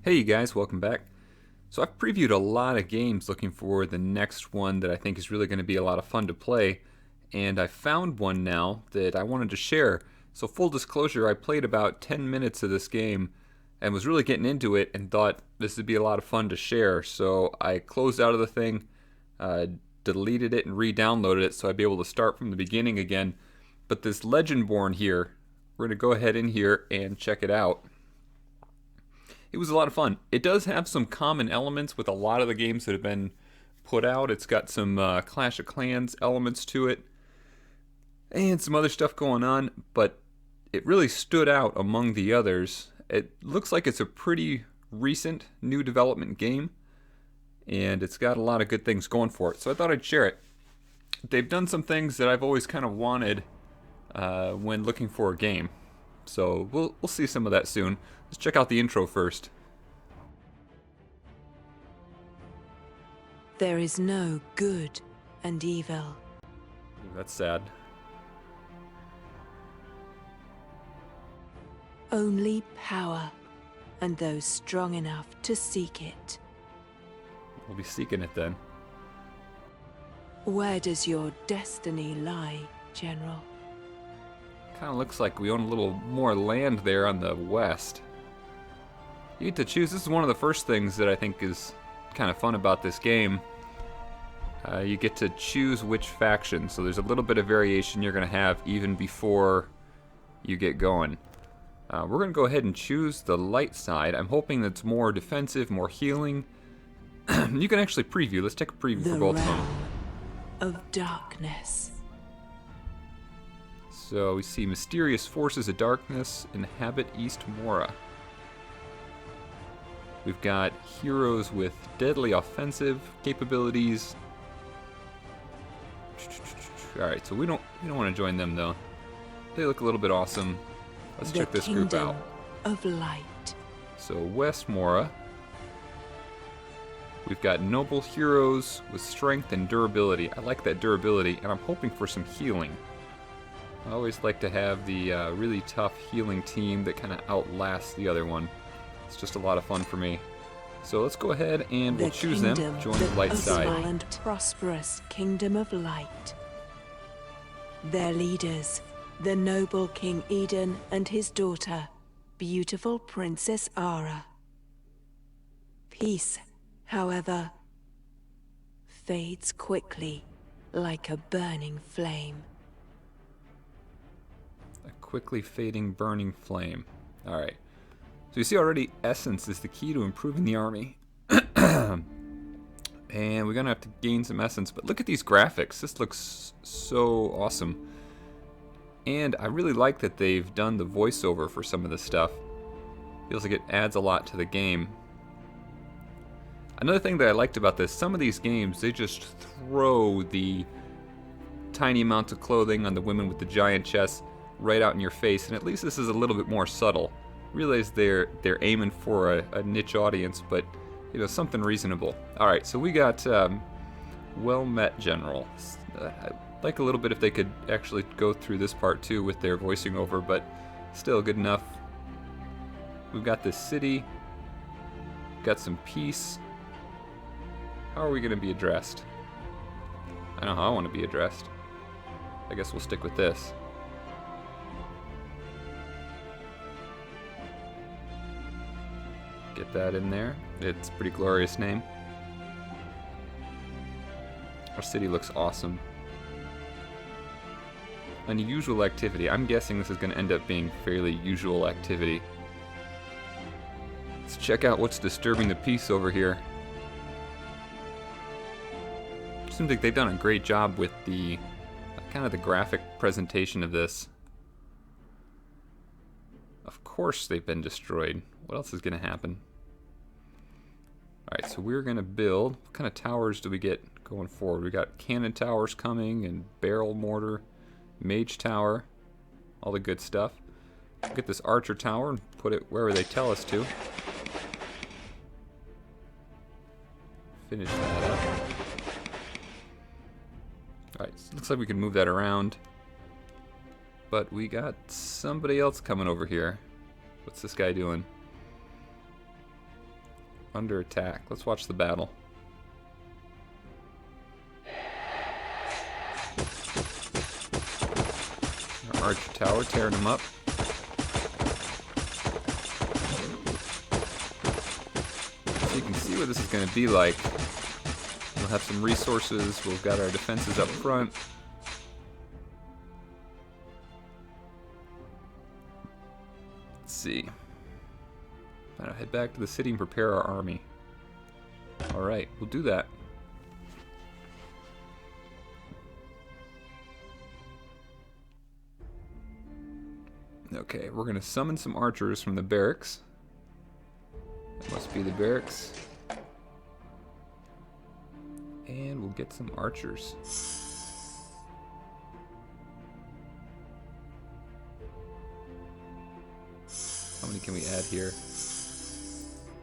Hey you guys, welcome back. So I've previewed a lot of games looking for the next one that I think is really going to be a lot of fun to play, and I found one now that I wanted to share. So full disclosure, I played about 10 minutes of this game and was really getting into it and thought this would be a lot of fun to share. So I closed out of the thing, uh, deleted it and re-downloaded it so I'd be able to start from the beginning again. But this Legend Borne here, we're going to go ahead in here and check it out. It was a lot of fun. It does have some common elements with a lot of the games that have been put out. It's got some Clash of Clans elements to it and some other stuff going on, but it really stood out among the others. It looks like it's a pretty recent new development game, and it's got a lot of good things going for it, so I thought I'd share it. They've done some things that I've always kind of wanted when looking for a game, so we'll see some of that soon. Let's check out the intro first. There is no good and evil. That's sad. Only power, and those strong enough to seek it. We'll be seeking it then. Where does your destiny lie, General? Kind of looks like we own a little more land there on the west. You get to choose. This is one of the first things that I think is kind of fun about this game. You get to choose which faction, so there's a little bit of variation you're going to have even before you get going. We're going to go ahead and choose the light side. I'm hoping that's more defensive, more healing. You can actually preview. Let's take a preview for both of them. Of darkness. So we see mysterious forces of darkness inhabit East Mora. We've got heroes with deadly offensive capabilities. Alright, so we don't want to join them though. They look a little bit awesome. Let's check this group out. Of light. So West Mora. We've got noble heroes with strength and durability. I like that durability, and I'm hoping for some healing. I always like to have the really tough healing team that kind of outlasts the other one. It's just a lot of fun for me. So let's go ahead and we'll choose them. Join the light side. And prosperous kingdom of light. Their leaders, the noble King Eden and his daughter, beautiful Princess Ara. Peace, however, fades quickly like a burning flame. A quickly fading, burning flame. Alright. So you see already, essence is the key to improving the army. And we're going to have to gain some essence. But look at these graphics. This looks so awesome. And I really like that they've done the voiceover for some of this stuff. Feels like it adds a lot to the game. Another thing that I liked about this, some of these games, they just throw the tiny amounts of clothing on the women with the giant chests right out in your face. And at least this is a little bit more subtle. Realize they're aiming for a niche audience, but you know, something reasonable. Alright, so we got well met, General. I'd like a little bit if they could actually go through this part too with their voicing over, but still good enough. We've got this city, got some peace. How are we going to be addressed? I know how I want to be addressed. I guess we'll stick with this. Get that in there. It's a pretty glorious name. Our city looks awesome. Unusual activity. I'm guessing this is going to end up being fairly usual activity. Let's check out what's disturbing the peace over here. Seems like they've done a great job with the kind of the graphic presentation of this. Of course they've been destroyed. What else is going to happen? Alright, so we're going to build. What kind of towers do we get going forward? We got cannon towers coming and barrel mortar, mage tower, all the good stuff. We'll get this archer tower and put it wherever they tell us to. Finish that up. Alright, so looks like we can move that around. But we got somebody else coming over here. What's this guy doing? under attack. Let's watch the battle. Our archer tower tearing them up. So you can see what this is going to be like. We'll have some resources. We've got our defenses up front. Let's see. I'll head back to the city and prepare our army. Alright, we'll do that. Okay, we're going to summon some archers from the barracks. That must be the barracks. And we'll get some archers. How many can we add here?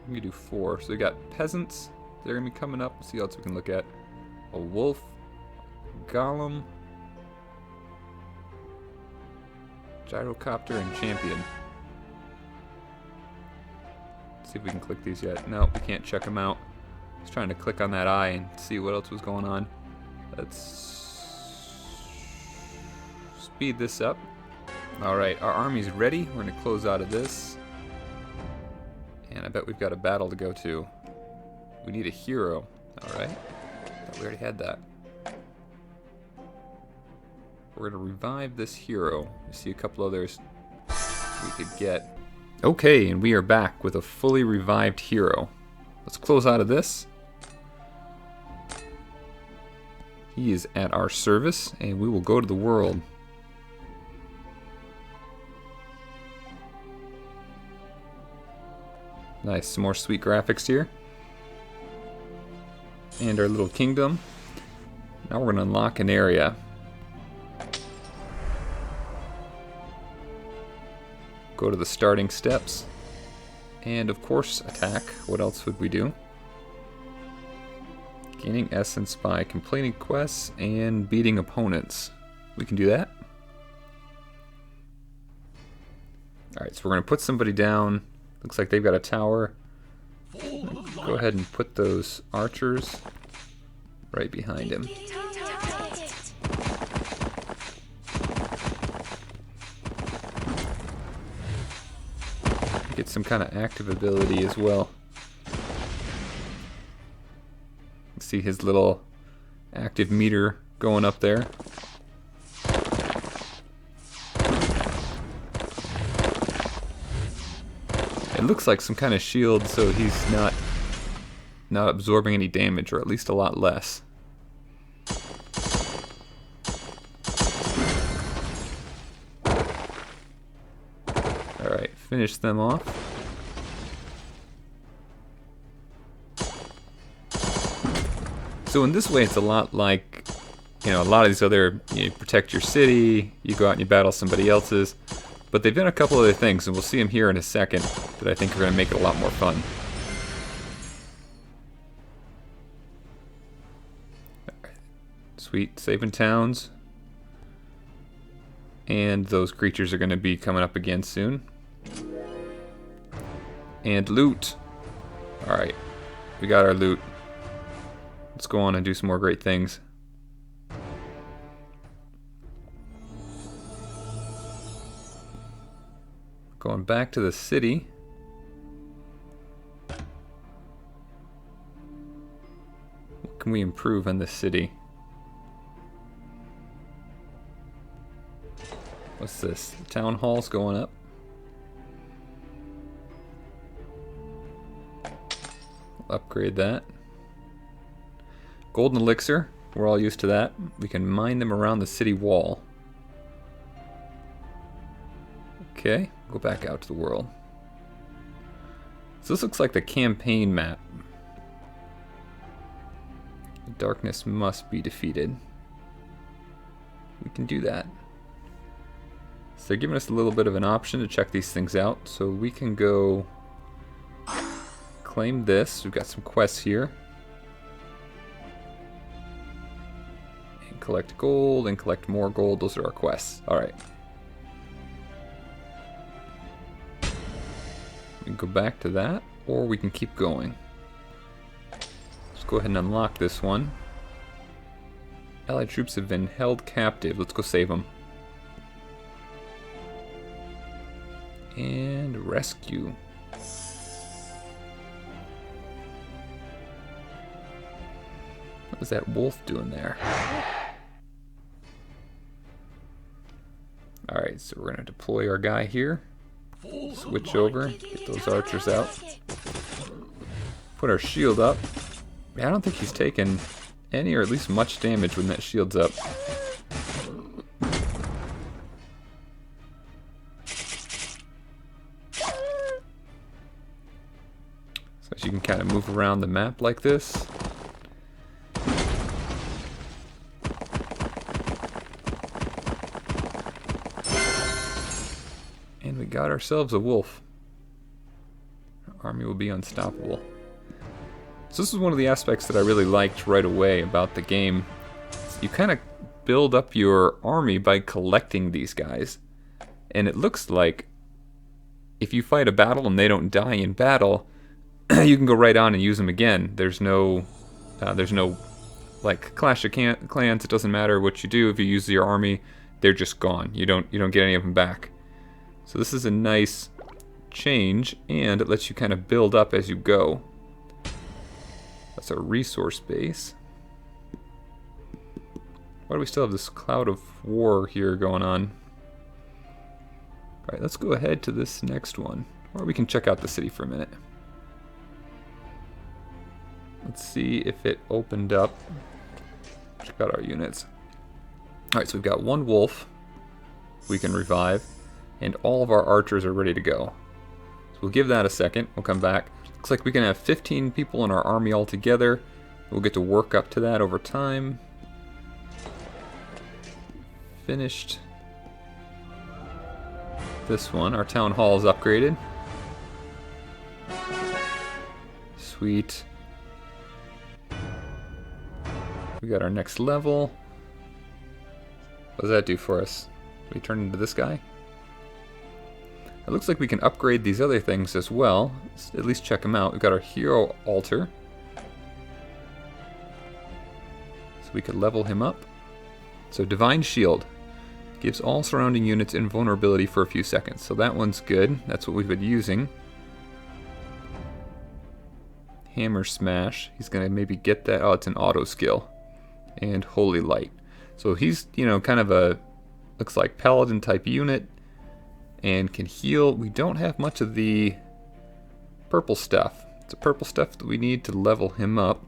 We can do 4. So we got peasants. They're going to be coming up. Let's see what else we can look at. A wolf. Golem. Gyrocopter and champion. Let's see if we can click these yet. No, we can't check them out. Just trying to click on that eye and see what else was going on. Let's speed this up. Alright, our army's ready. We're going to close out of this. And I bet we've got a battle to go to. We need a hero. Alright. Thought we already had that. We're going to revive this hero. I see a couple others we could get. Okay, and we are back with a fully revived hero. Let's close out of this. He is at our service, and we will go to the world. Nice, some more sweet graphics here. And our little kingdom. Now we're going to unlock an area. Go to the starting steps. And of course, attack. What else would we do? Gaining essence by completing quests and beating opponents. We can do that. Alright, so we're going to put somebody down. Looks like they've got a tower. Go ahead and put those archers right behind him. Get some kind of active ability as well. See his little active meter going up there. It looks like some kind of shield, so he's not absorbing any damage, or at least a lot less. Alright, finish them off. So in this way, it's a lot like, a lot of these other, you protect your city, you go out and you battle somebody else's. But they've done a couple other things, and we'll see them here in a second, that I think are going to make it a lot more fun. Right. Sweet, saving towns. And those creatures are going to be coming up again soon. And loot. Alright, we got our loot. Let's go on and do some more great things. Going back to the city. What can we improve on this city? What's this? The town hall's going up. We'll upgrade that. Golden elixir. We're all used to that. We can mine them around the city wall. Okay, go back out to the world. So this looks like the campaign map. The darkness must be defeated. We can do that. So they're giving us a little bit of an option to check these things out. So we can go claim this. We've got some quests here. And collect gold and collect more gold. Those are our quests. Alright. We can go back to that, or we can keep going. go ahead and unlock this one. Allied troops have been held captive. Let's go save them. And rescue. What is that wolf doing there? Alright, so we're going to deploy our guy here. Switch over, get those archers out. Put our shield up. I don't think he's taken any or at least much damage when that shield's up. So as you can kind of move around the map like this. And we got ourselves a wolf. Our army will be unstoppable. So this is one of the aspects that I really liked right away about the game. You kind of build up your army by collecting these guys. And it looks like if you fight a battle and they don't die in battle, you can go right on and use them again. There's no like Clash of Clans. It doesn't matter what you do. If you use your army, they're just gone. You don't get any of them back. So this is a nice change, and it lets you kind of build up as you go. That's our resource base. Why do we still have this cloud of war here going on? Alright, let's go ahead to this next one. Or we can check out the city for a minute. Let's see if it opened up. Check out our units. Alright, so we've got one wolf we can revive, and all of our archers are ready to go. So we'll give that a second. We'll come back. Looks like we can have 15 people in our army altogether. We'll get to work up to that over time. Finished this one. Our town hall is upgraded. Sweet. We got our next level. What does that do for us? Do we turn into this guy? It looks like we can upgrade these other things as well. Let's at least check them out. We've got our hero altar. So we could level him up. So Divine Shield. Gives all surrounding units invulnerability for a few seconds. So that one's good. That's what we've been using. Hammer Smash. He's going to maybe get that. Oh, it's an auto skill. And Holy Light. So he's, you know, kind of a, looks like Paladin type unit. And can heal. We don't have much of the purple stuff. It's the purple stuff that we need to level him up.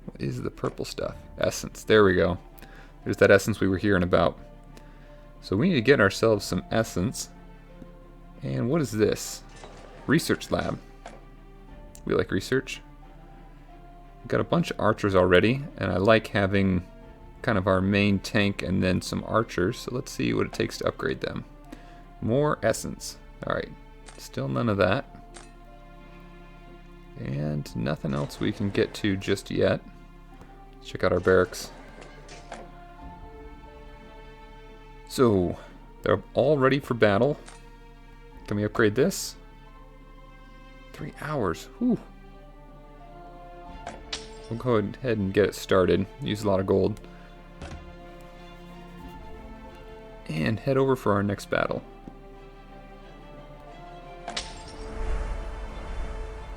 What is the purple stuff? Essence. There we go. There's that essence we were hearing about. So we need to get ourselves some essence. And what is this? Research lab. We like research. We've got a bunch of archers already, and I like having kind of our main tank and then some archers. So let's see what it takes to upgrade them. More essence. Alright, still none of that. And nothing else we can get to just yet. Let's check out our barracks. So, they're all ready for battle. Can we upgrade this? 3 hours. Whew. We'll go ahead and get it started. Use a lot of gold. And head over for our next battle.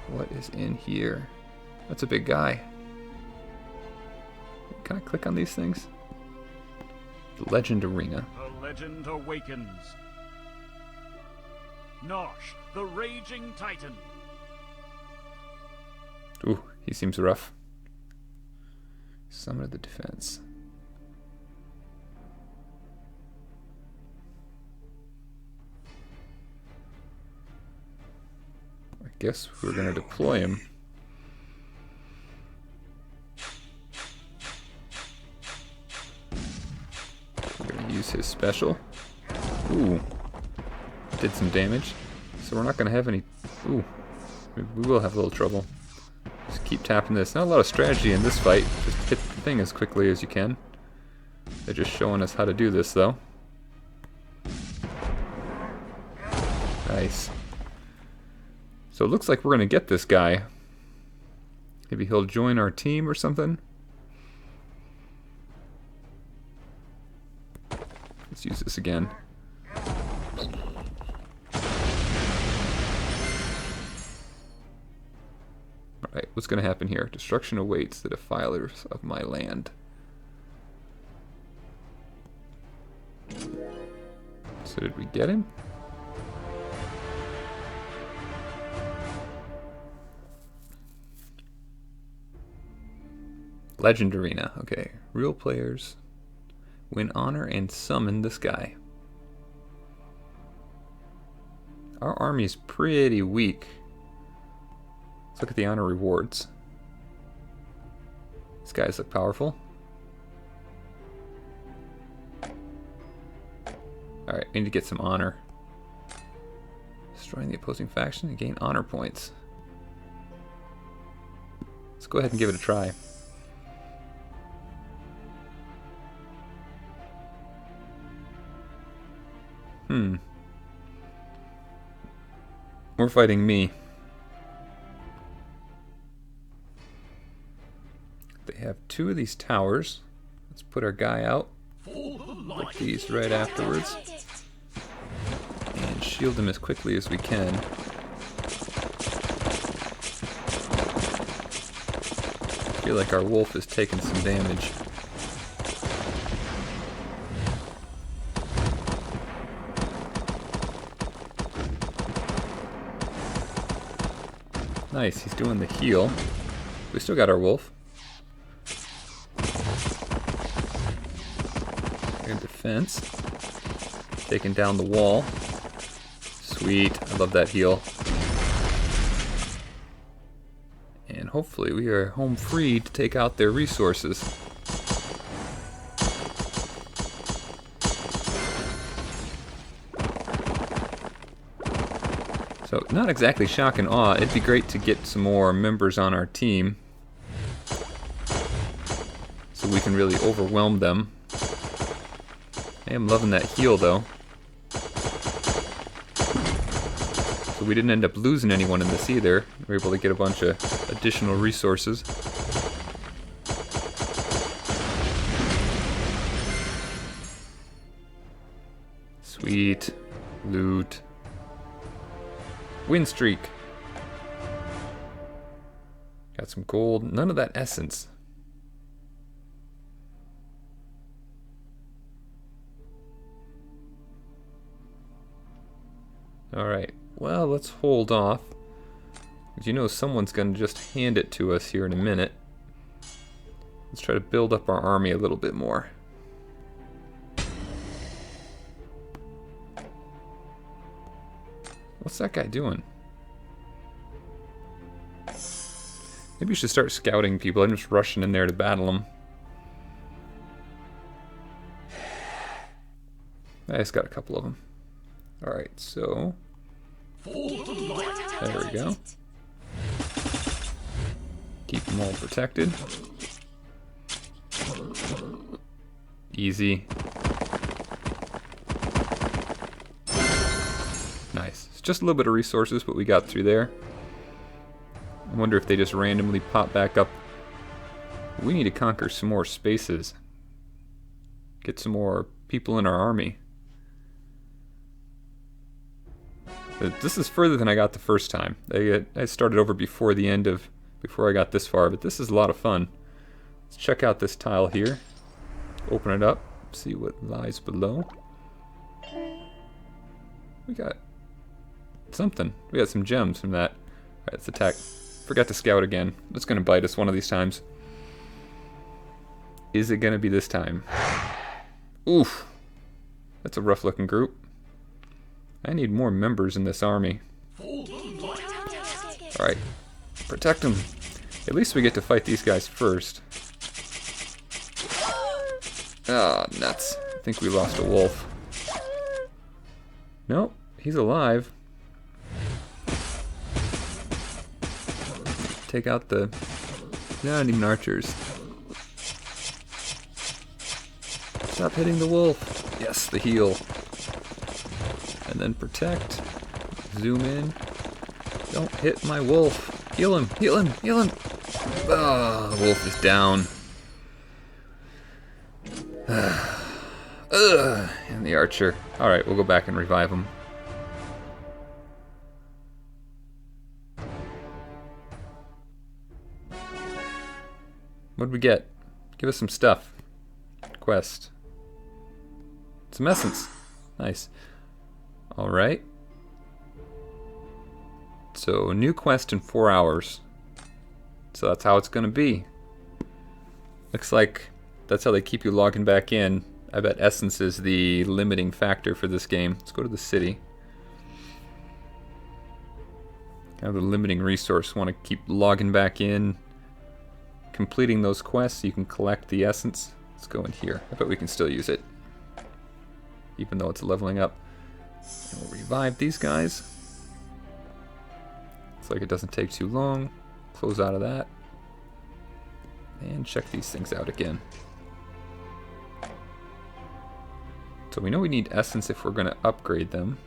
What is in here? That's a big guy. Can I click on these things? The Legend Arena. The legend awakens. Nosh, the raging titan. Ooh, he seems rough. Summon of the defense. I guess we're going to deploy him. We're going to use his special. Ooh. Did some damage. So we're not going to have any... Ooh. We will have a little trouble. Just keep tapping this. Not a lot of strategy in this fight. Just hit the thing as quickly as you can. They're just showing us how to do this, though. Nice. So it looks like we're going to get this guy. Maybe he'll join our team or something. Let's use this again. Alright, what's going to happen here? Destruction awaits the defilers of my land. So did we get him? Legend Arena. Okay. Real players win honor and summon this guy. Our army is pretty weak. Let's look at the honor rewards. These guys look powerful. Alright, we need to get some honor. Destroying the opposing faction and gain honor points. Let's go ahead and give it a try. We're fighting me. They have 2 of these towers. Let's put our guy out. Put these right afterwards. And shield them as quickly as we can. I feel like our wolf is taking some damage. Nice, he's doing the heal. We still got our wolf. And defense. Taking down the wall. Sweet, I love that heal. And hopefully we are home free to take out their resources. So, not exactly shock and awe. It'd be great to get some more members on our team so we can really overwhelm them. I am loving that heal, though. So we didn't end up losing anyone in this either. We were able to get a bunch of additional resources. Sweet. Loot. Win streak. Got some gold. None of that essence. Alright. Well, let's hold off. Because you know someone's going to just hand it to us here in a minute. Let's try to build up our army a little bit more. What's that guy doing? Maybe we should start scouting people. I'm just rushing in there to battle them. I just got a couple of them. Alright, so... there we go. Keep them all protected. Easy. Nice. It's just a little bit of resources, but we got through there. I wonder if they just randomly pop back up. We need to conquer some more spaces. Get some more people in our army. This is further than I got the first time. I started over before I got this far, but this is a lot of fun. Let's check out this tile here. Open it up, see what lies below. We got something. We got some gems from that. Alright, let's attack. Forgot to scout again. It's gonna bite us one of these times. Is it gonna be this time? Oof. That's a rough looking group. I need more members in this army. Alright. Protect them. At least we get to fight these guys first. Ah, nuts. I think we lost a wolf. Nope, he's alive. Take out the... not even archers. Stop hitting the wolf. Yes, the heal. And then protect. Zoom in. Don't hit my wolf. Heal him, heal him, heal him. Oh, the wolf is down. And the archer. Alright, we'll go back and revive him. What'd we get? Give us some stuff. Quest. Some essence. Nice. Alright. So, new quest in 4 hours. So that's how it's gonna be. Looks like that's how they keep you logging back in. I bet essence is the limiting factor for this game. Let's go to the city. Kind of the limiting resource. Want to keep logging back in, completing those quests so you can collect the essence. Let's go in here. I bet we can still use it, even though it's leveling up. And we'll revive these guys. Looks like it doesn't take too long. Close out of that. And check these things out again. So we know we need essence if we're going to upgrade them.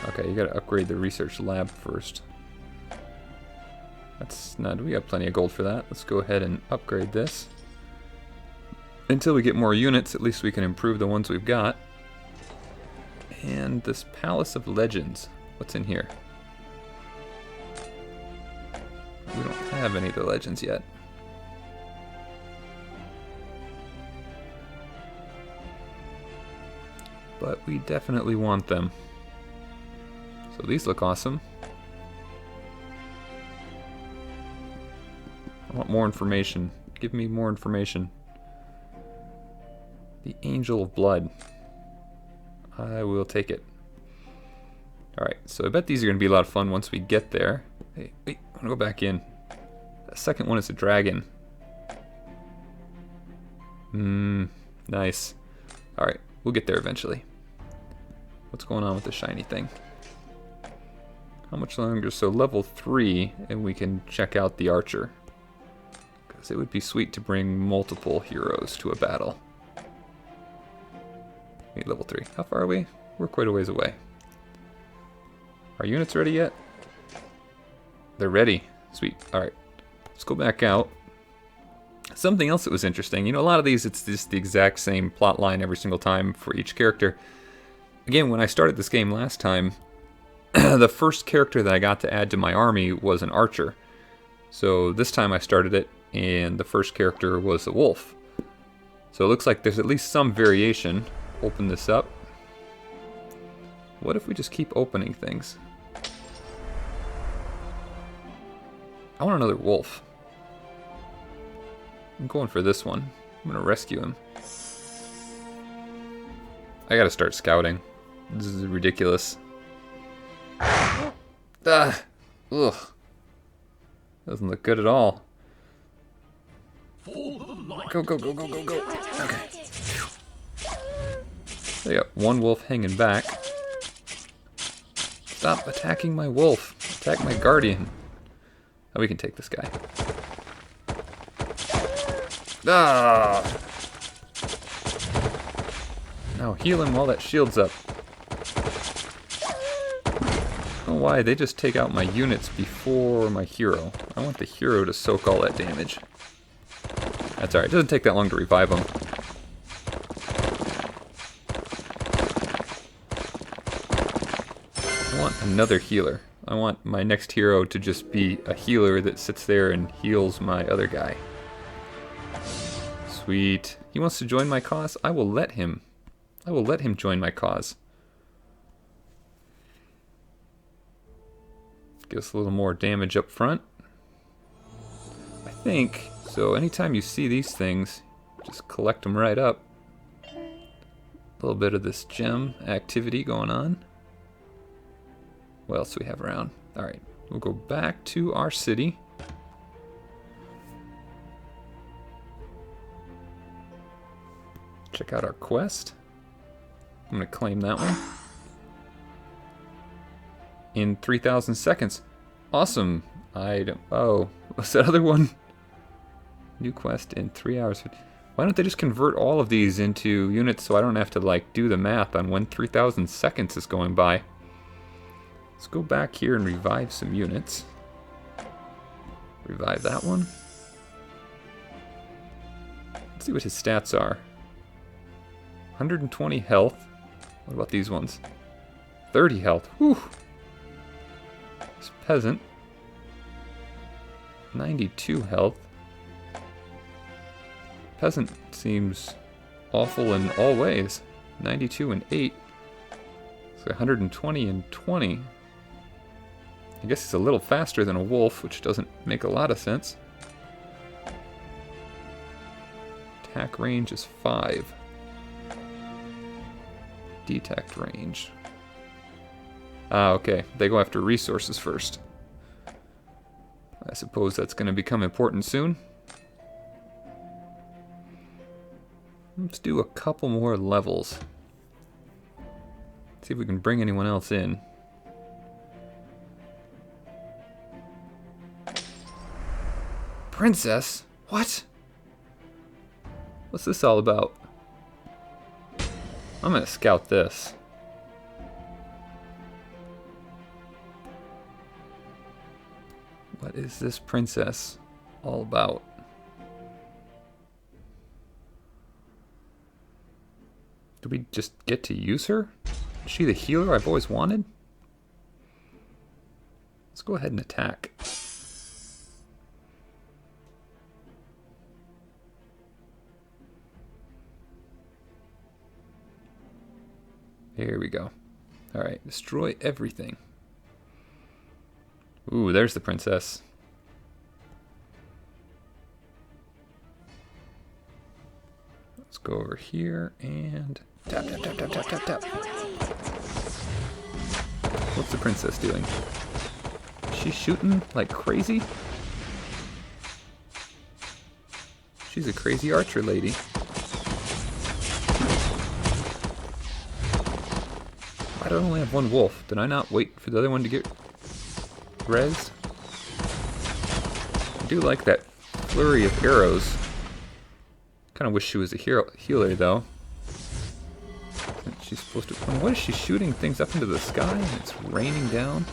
Okay, you got to upgrade the research lab first. That's not, we got plenty of gold for that. Let's go ahead and upgrade this. Until we get more units, at least we can improve the ones we've got. And this Palace of Legends, what's in here? We don't have any of the legends yet. But we definitely want them. So these look awesome. I want more information. Give me more information. The Angel of Blood. I will take it. Alright, so I bet these are going to be a lot of fun once we get there. Hey, wait, I want to go back in. The second one is a dragon. Nice. Alright, we'll get there eventually. What's going on with the shiny thing? How much longer? So level 3, and we can check out the archer. Because it would be sweet to bring multiple heroes to a battle. Wait, level 3. How far are we? We're quite a ways away. Are units ready yet? They're ready. Sweet. Alright. Let's go back out. Something else that was interesting. You know, a lot of these, it's just the exact same plot line every single time for each character. Again, when I started this game last time, the first character that I got to add to my army was an archer. So this time I started it, and the first character was a wolf. So it looks like there's at least some variation. Open this up. What if we just keep opening things? I want another wolf. I'm going for this one. I'm gonna rescue him. I gotta start scouting. This is ridiculous. Ah! Ugh. Doesn't look good at all. Go, go, go, go, go, go. Okay. They got one wolf hanging back. Stop attacking my wolf. Attack my guardian. Oh, we can take this guy. Ah! Now heal him while that shield's up. Oh, why? They just take out my units before my hero. I want the hero to soak all that damage. That's alright. It doesn't take that long to revive him. I want another healer. I want my next hero to just be a healer that sits there and heals my other guy. Sweet. He wants to join my cause? I will let him. I will let him join my cause. Give us a little more damage up front. I think, so anytime you see these things, just collect them right up. A little bit of this gem activity going on. What else do we have around? Alright, we'll go back to our city. Check out our quest. I'm going to claim that one. In 3,000 seconds. Awesome. Oh, what's that other one? New quest in 3 hours. Why don't they just convert all of these into units so I don't have to like do the math on when 3,000 seconds is going by? Let's go back here and revive some units. Revive that one. Let's see what his stats are. 120 health. What about these ones? 30 health. Whew. This peasant. 92 health. Peasant seems awful in all ways. 92 and 8. So 120 and 20. I guess he's a little faster than a wolf, which doesn't make a lot of sense. Attack range is 5. Detect range. Ah, okay. They go after resources first. I suppose that's going to become important soon. Let's do a couple more levels. See if we can bring anyone else in. Princess? What? What's this all about? I'm gonna scout this. What is this princess all about? Do we just get to use her? Is she the healer I've always wanted? Let's go ahead and attack. Here we go. Alright, destroy everything. Ooh, there's the princess. Let's go over here and tap, tap, tap, tap, tap, tap, tap. What's the princess doing? Is she shooting like crazy? She's a crazy archer lady. Why do I only have one wolf? Did I not wait for the other one to get res? I do like that flurry of arrows. Kind of wish she was a healer though. She's supposed to. What is she shooting things up into the sky and it's raining down?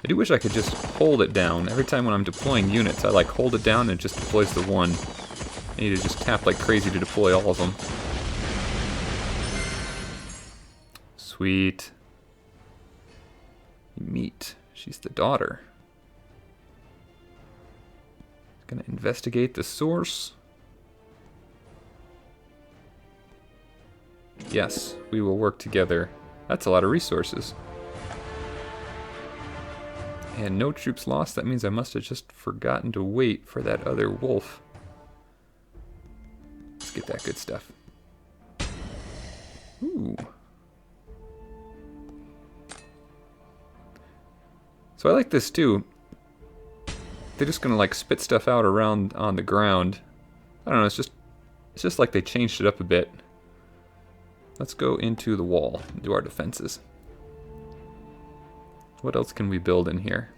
I do wish I could just hold it down. Every time when I'm deploying units, I like hold it down and it just deploys the one. I need to just tap like crazy to deploy all of them. Sweet. Meet. She's the daughter. Gonna investigate the source. Yes, we will work together. That's a lot of resources. And no troops lost. That means I must have just forgotten to wait for that other wolf. Let's get that good stuff. Ooh. So I like this too. They're just gonna like spit stuff out around on the ground. I don't know, it's just like they changed it up a bit. Let's go into the wall and do our defenses. What else can we build in here?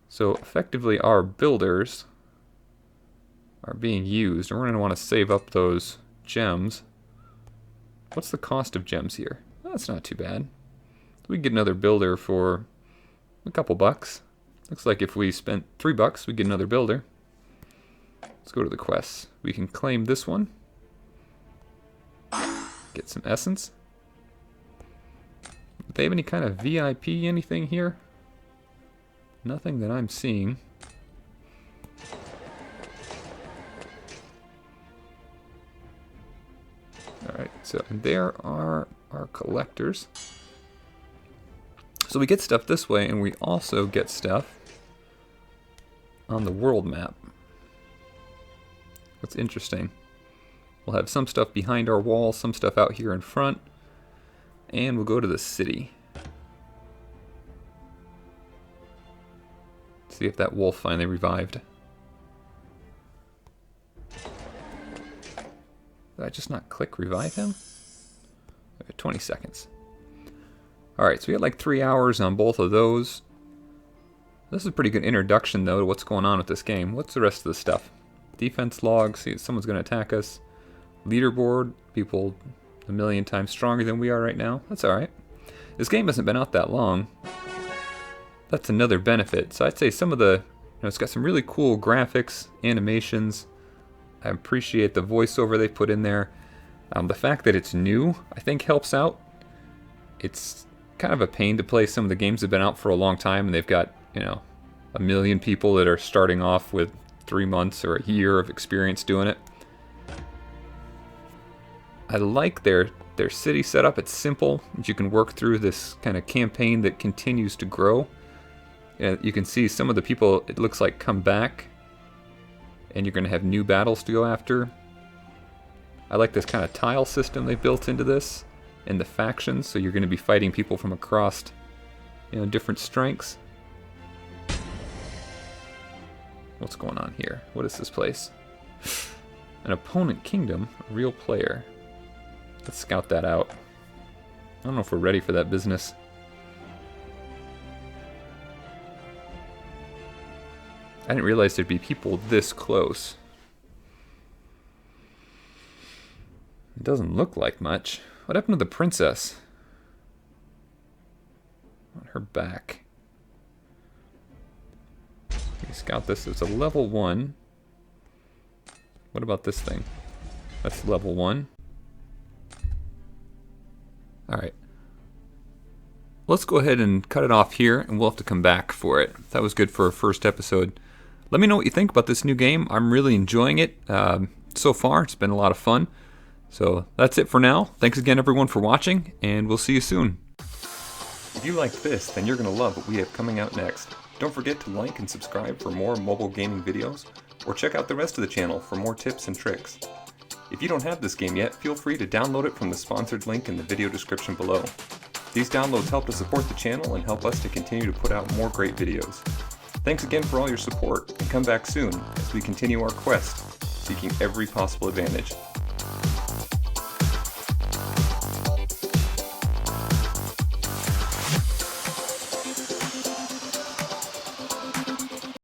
So effectively our builders are being used, and we're going to want to save up those gems. What's the cost of gems here? Oh, that's not too bad. We can get another builder for a couple bucks. Looks like if we spent $3, we get another builder. Let's go to the quests. We can claim this one. Get some essence. Do they have any kind of VIP anything here? Nothing that I'm seeing. Alright, so there are our collectors. So we get stuff this way, and we also get stuff on the world map. What's interesting. We'll have some stuff behind our wall, some stuff out here in front, and we'll go to the city. See if that wolf finally revived. Did I just not click revive him? Okay, 20 seconds. Alright, so we had like 3 hours on both of those. This is a pretty good introduction, though, to what's going on with this game. What's the rest of the stuff? Defense log, see if someone's going to attack us. Leaderboard, people a million times stronger than we are right now. That's alright. This game hasn't been out that long. That's another benefit. So I'd say some of the, it's got some really cool graphics, animations. I appreciate the voiceover they put in there. The fact that it's new, I think, helps out. It's kind of a pain to play. Some of the games have been out for a long time, and they've got, a million people that are starting off with 3 months or a year of experience doing it. I like their city setup. It's simple. You can work through this kind of campaign that continues to grow. You can see some of the people, it looks like, come back, and you're going to have new battles to go after. I like this kind of tile system they built into this, and the factions, so you're going to be fighting people from across, different strengths. What's going on here? What is this place? An opponent kingdom, a real player. Let's scout that out. I don't know if we're ready for that business. I didn't realize there'd be people this close. It doesn't look like much. What happened to the princess? On her back. We scout this. It's a level 1. What about this thing? That's level 1. Alright. Let's go ahead and cut it off here, and we'll have to come back for it. That was good for our first episode. Let me know what you think about this new game. I'm really enjoying it so far. It's been a lot of fun. So that's it for now. Thanks again, everyone, for watching, and we'll see you soon. If you liked this, then you're going to love what we have coming out next. Don't forget to like and subscribe for more mobile gaming videos, or check out the rest of the channel for more tips and tricks. If you don't have this game yet, feel free to download it from the sponsored link in the video description below. These downloads help to support the channel and help us to continue to put out more great videos. Thanks again for all your support, and come back soon as we continue our quest, seeking every possible advantage.